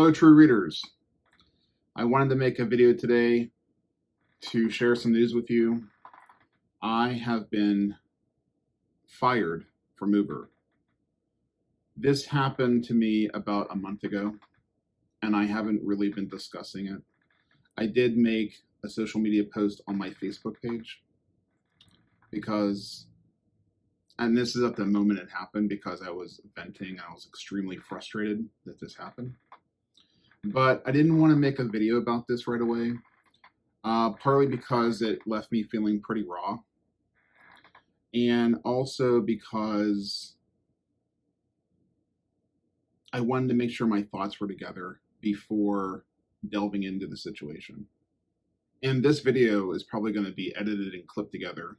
Hello, true readers. I wanted to make a video today to share some news with you. I have been fired from Uber. This happened to me about a month ago, and I haven't really been discussing it. I did make a social media post on my Facebook page because, and this is at the moment it happened because I was venting. I was extremely frustrated that this happened. But I didn't want to make a video about this right away, partly because it left me feeling pretty raw, and also because I wanted to make sure my thoughts were together before delving into the situation. And this video is probably going to be edited and clipped together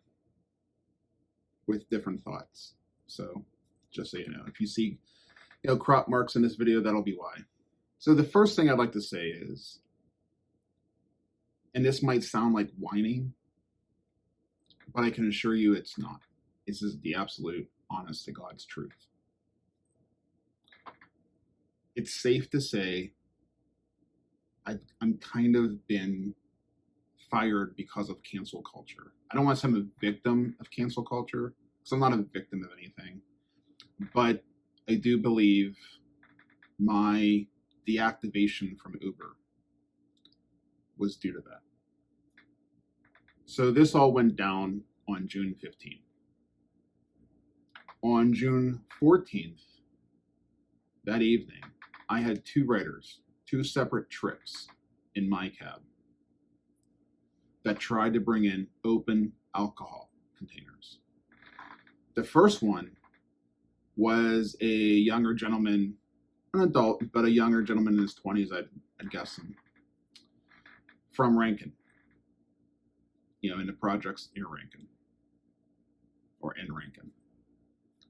with different thoughts. So just so you know, if you see crop marks in this video, that'll be why. So the first thing I'd like to say is, and this might sound like whining, but I can assure you it's not. This is the absolute honest to God's truth. It's safe to say I'm kind of been fired because of cancel culture. I don't want to say I'm a victim of cancel culture, because I'm not a victim of anything, but I do believe my deactivation from Uber was due to that. So this all went down on June 15th. On June 14th, that evening, I had two riders, two separate trips in my cab that tried to bring in open alcohol containers. The first one was a younger gentleman, an adult, but a younger gentleman in his 20s, I'd guess him, from Rankin, in the projects near Rankin, or in Rankin.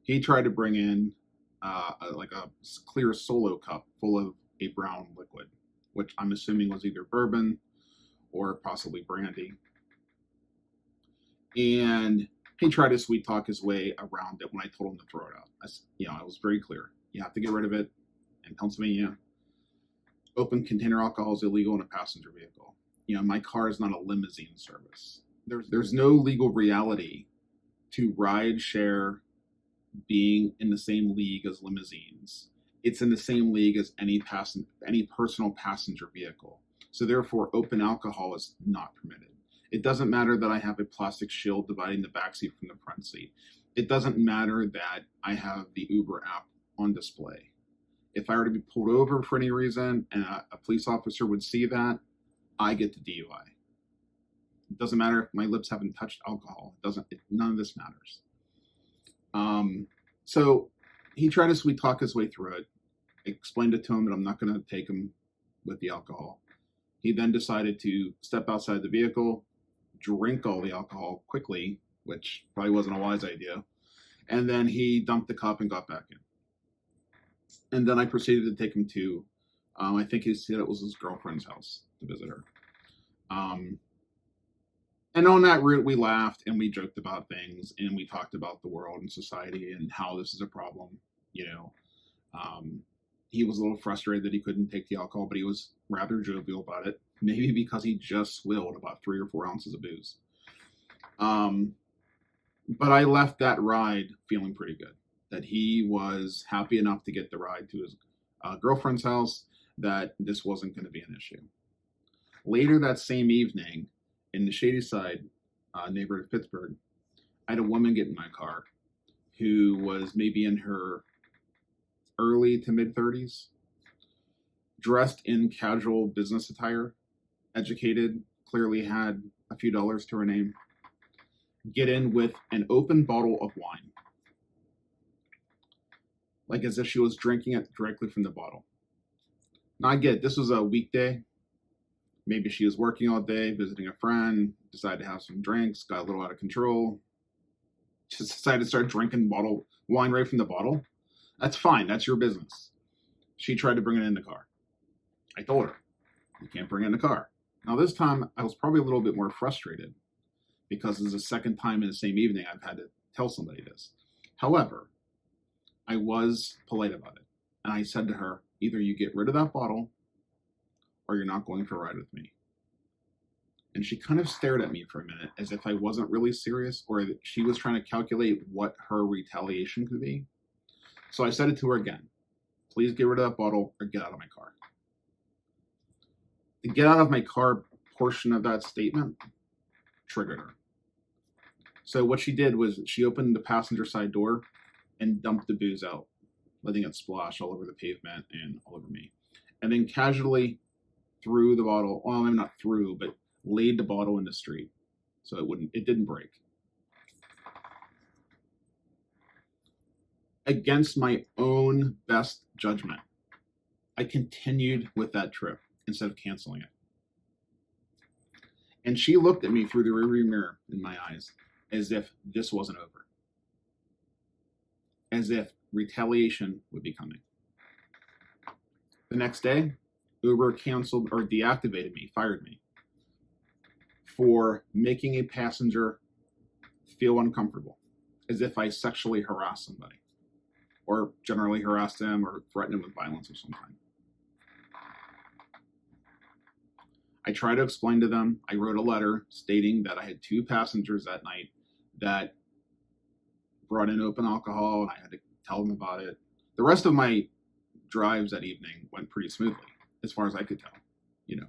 He tried to bring in a clear Solo cup full of a brown liquid, which I'm assuming was either bourbon or possibly brandy. And he tried to sweet talk his way around it when I told him to throw it out. I was very clear. You have to get rid of it. In Pennsylvania, open container alcohol is illegal in a passenger vehicle. My car is not a limousine service. There's no legal reality to ride share being in the same league as limousines. It's in the same league as any personal passenger vehicle. So therefore, open alcohol is not permitted. It doesn't matter that I have a plastic shield dividing the backseat from the front seat. It doesn't matter that I have the Uber app on display. If I were to be pulled over for any reason and a police officer would see that, I get the DUI. It doesn't matter if my lips haven't touched alcohol. None of this matters. So he tried to sweet talk his way through it. I explained it to him that I'm not going to take him with the alcohol. He then decided to step outside the vehicle, drink all the alcohol quickly, which probably wasn't a wise idea. And then he dumped the cup and got back in. And then I proceeded to take him to, I think he said it was his girlfriend's house to visit her. And on that route, we laughed and we joked about things and we talked about the world and society and how this is a problem. He was a little frustrated that he couldn't take the alcohol, but he was rather jovial about it. Maybe because he just swilled about 3 or 4 ounces of booze. But I left that ride feeling pretty good, that he was happy enough to get the ride to his girlfriend's house, that this wasn't going to be an issue. Later that same evening, in the Shady Side neighborhood of Pittsburgh, I had a woman get in my car who was maybe in her early to mid-30s, dressed in casual business attire, educated, clearly had a few dollars to her name, get in with an open bottle of wine, like as if she was drinking it directly from the bottle. Now I get it, this was a weekday. Maybe she was working all day, visiting a friend, decided to have some drinks, got a little out of control, just decided to start drinking wine right from the bottle. That's fine, that's your business. She tried to bring it in the car. I told her, you can't bring it in the car. Now this time, I was probably a little bit more frustrated because it's the second time in the same evening I've had to tell somebody this. However, I was polite about it. And I said to her, either you get rid of that bottle or you're not going for a ride with me. And she kind of stared at me for a minute as if I wasn't really serious, or that she was trying to calculate what her retaliation could be. So I said it to her again. Please get rid of that bottle or get out of my car. The get out of my car portion of that statement triggered her. So what she did was she opened the passenger side door and dumped the booze out, letting it splash all over the pavement and all over me. And then casually threw the bottle, well, maybe not threw, but laid the bottle in the street so it didn't break. Against my own best judgment, I continued with that trip instead of canceling it. And she looked at me through the rearview mirror in my eyes as if this wasn't over. As if retaliation would be coming. The next day, Uber canceled or deactivated me, fired me, for making a passenger feel uncomfortable, as if I sexually harassed somebody, or generally harassed them or threatened them with violence of some kind. I tried to explain to them. I wrote a letter stating that I had 2 passengers that night that brought in open alcohol, and I had to tell them about it. The rest of my drives that evening went pretty smoothly, as far as I could tell. You know,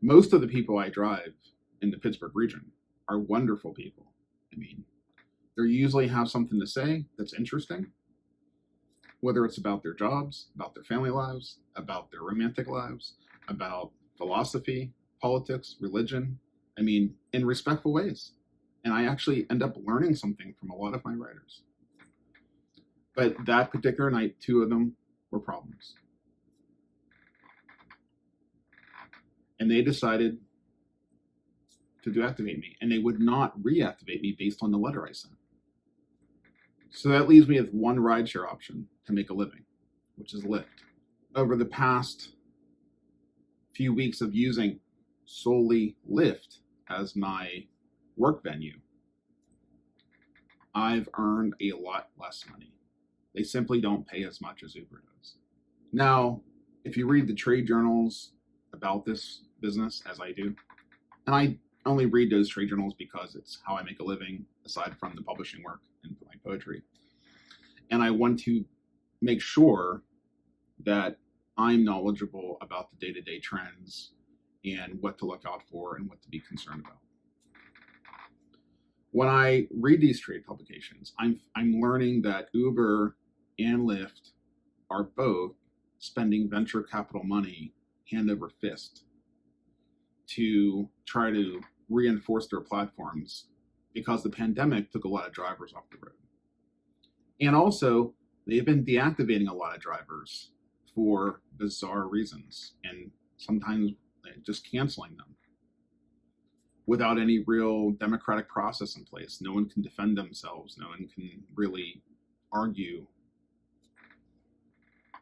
most of the people I drive in the Pittsburgh region are wonderful people. I mean, they usually have something to say that's interesting, whether it's about their jobs, about their family lives, about their romantic lives, about philosophy, politics, religion. I mean, in respectful ways. And I actually end up learning something from a lot of my writers. But that particular night, 2 of them were problems. And they decided to deactivate me, and they would not reactivate me based on the letter I sent. So that leaves me with one rideshare option to make a living, which is Lyft. Over the past few weeks of using solely Lyft as my work venue, I've earned a lot less money. They simply don't pay as much as Uber does. Now, if you read the trade journals about this business, as I do, and I only read those trade journals because it's how I make a living, aside from the publishing work and my poetry. And I want to make sure that I'm knowledgeable about the day-to-day trends and what to look out for and what to be concerned about. When I read these trade publications, I'm learning that Uber and Lyft are both spending venture capital money hand over fist to try to reinforce their platforms because the pandemic took a lot of drivers off the road. And also, they've been deactivating a lot of drivers for bizarre reasons, and sometimes just canceling them without any real democratic process in place. No one can defend themselves. No one can really argue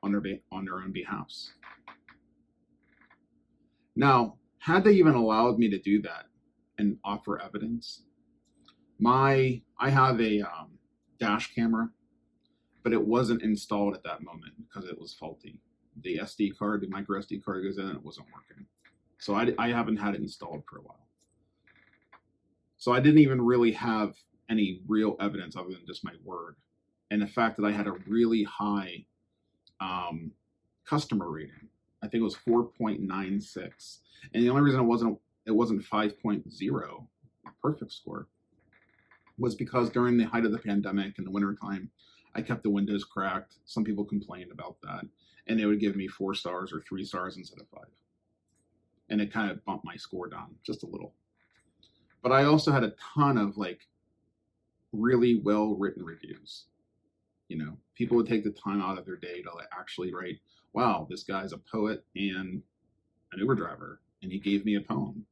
on their own behalfs. Now, had they even allowed me to do that and offer evidence, I have a dash camera, but it wasn't installed at that moment because it was faulty. The SD card, the micro SD card goes in and it wasn't working. So I haven't had it installed for a while. So I didn't even really have any real evidence other than just my word. And the fact that I had a really high customer rating. I think it was 4.96. And the only reason it wasn't 5.0, a perfect score, was because during the height of the pandemic in the wintertime, I kept the windows cracked. Some people complained about that. And they would give me 4 stars or 3 stars instead of 5. And it kind of bumped my score down just a little. But I also had a ton of really well written reviews. You know, people would take the time out of their day to actually write, wow, this guy's a poet and an Uber driver, and he gave me a poem.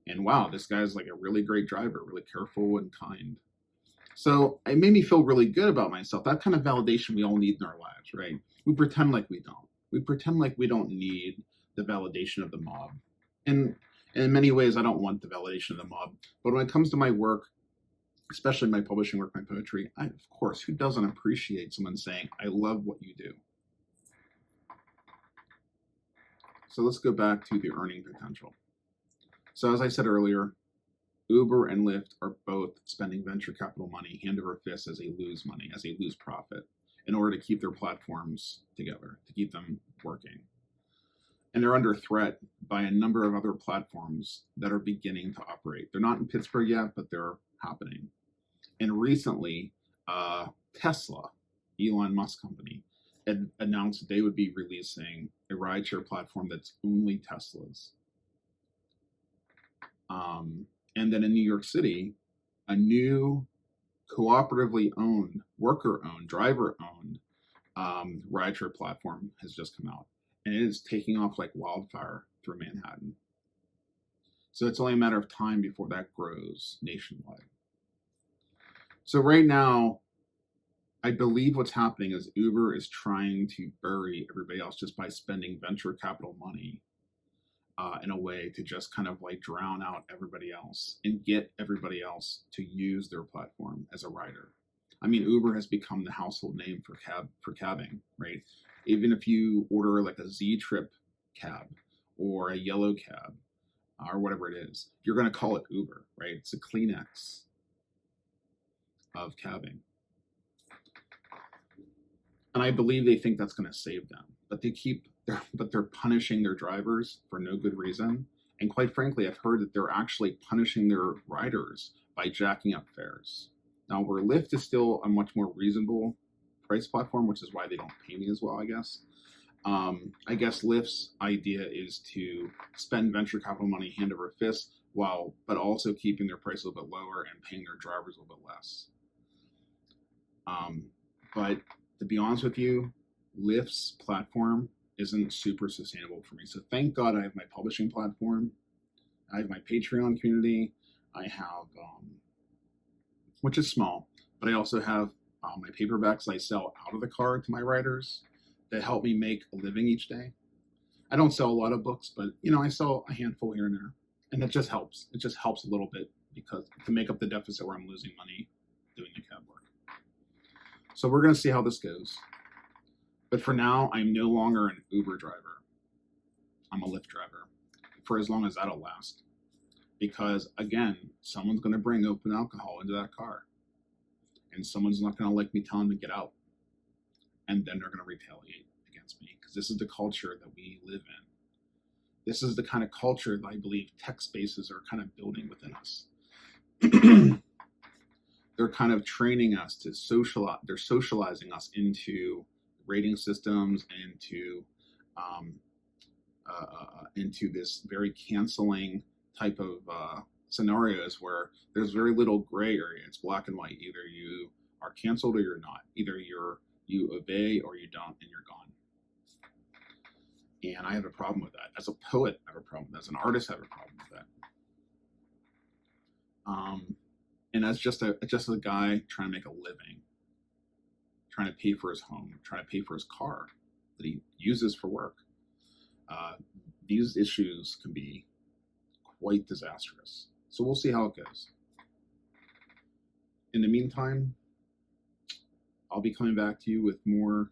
And wow, this guy's a really great driver, really careful and kind. So it made me feel really good about myself. That kind of validation we all need in our lives, right? We pretend like we don't. We pretend like we don't need the validation of the mob. And in many ways, I don't want the validation of the mob. But when it comes to my work, especially my publishing work, my poetry, of course, who doesn't appreciate someone saying, I love what you do? So let's go back to the earning potential. So as I said earlier, Uber and Lyft are both spending venture capital money hand over fist as they lose money, as they lose profit, in order to keep their platforms together, to keep them working. And they're under threat by a number of other platforms that are beginning to operate. They're not in Pittsburgh yet, but they're happening. And recently, Tesla, Elon Musk company, had announced they would be releasing a rideshare platform that's only Teslas. And then in New York City, a new cooperatively owned, worker-owned, driver-owned rideshare platform has just come out. And it is taking off like wildfire through Manhattan. So it's only a matter of time before that grows nationwide. So right now, I believe what's happening is Uber is trying to bury everybody else just by spending venture capital money in a way to just kind of like drown out everybody else and get everybody else to use their platform as a rider. I mean, Uber has become the household name for cabbing, right? Even if you order like a Z-Trip cab or a yellow cab or whatever it is, you're going to call it Uber, right? It's a Kleenex of cabbing. And I believe they think that's going to save them, but they're punishing their drivers for no good reason. And quite frankly, I've heard that they're actually punishing their riders by jacking up fares. Now, where Lyft is still a much more reasonable price platform, which is why they don't pay me as well, I guess. I guess Lyft's idea is to spend venture capital money hand over fist, but also keeping their price a little bit lower and paying their drivers a little bit less. But to be honest with you, Lyft's platform isn't super sustainable for me. So thank God I have my publishing platform. I have my Patreon community. I have, which is small, but I also have my paperbacks I sell out of the car to my writers that help me make a living each day. I don't sell a lot of books, but I sell a handful here and there, and it just helps. It just helps a little bit because to make up the deficit where I'm losing money doing the cab work. So we're going to see how this goes. But for now, I'm no longer an Uber driver. I'm a Lyft driver for as long as that'll last. Because again, someone's going to bring open alcohol into that car. And someone's not going to like me telling them to get out. And then they're going to retaliate against me. Because this is the culture that we live in. This is the kind of culture that I believe tech spaces are kind of building within us. They're kind of training us to socialize. They're socializing us into rating systems and into this very canceling type of scenarios where there's very little gray area. It's black and white. Either you are canceled or you're not. Either you obey or you don't, and you're gone. And I have a problem with that. As a poet, I have a problem. As an artist, I have a problem with that. And as just a guy trying to make a living, trying to pay for his home, trying to pay for his car that he uses for work, these issues can be quite disastrous. So we'll see how it goes. In the meantime, I'll be coming back to you with more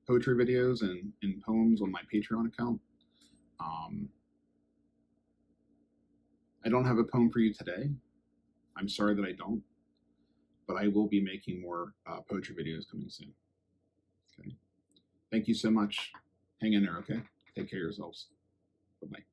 poetry videos and poems on my Patreon account. I don't have a poem for you today. I'm sorry that I don't, but I will be making more poetry videos coming soon. Okay. Thank you so much. Hang in there, okay? Take care of yourselves. Bye-bye.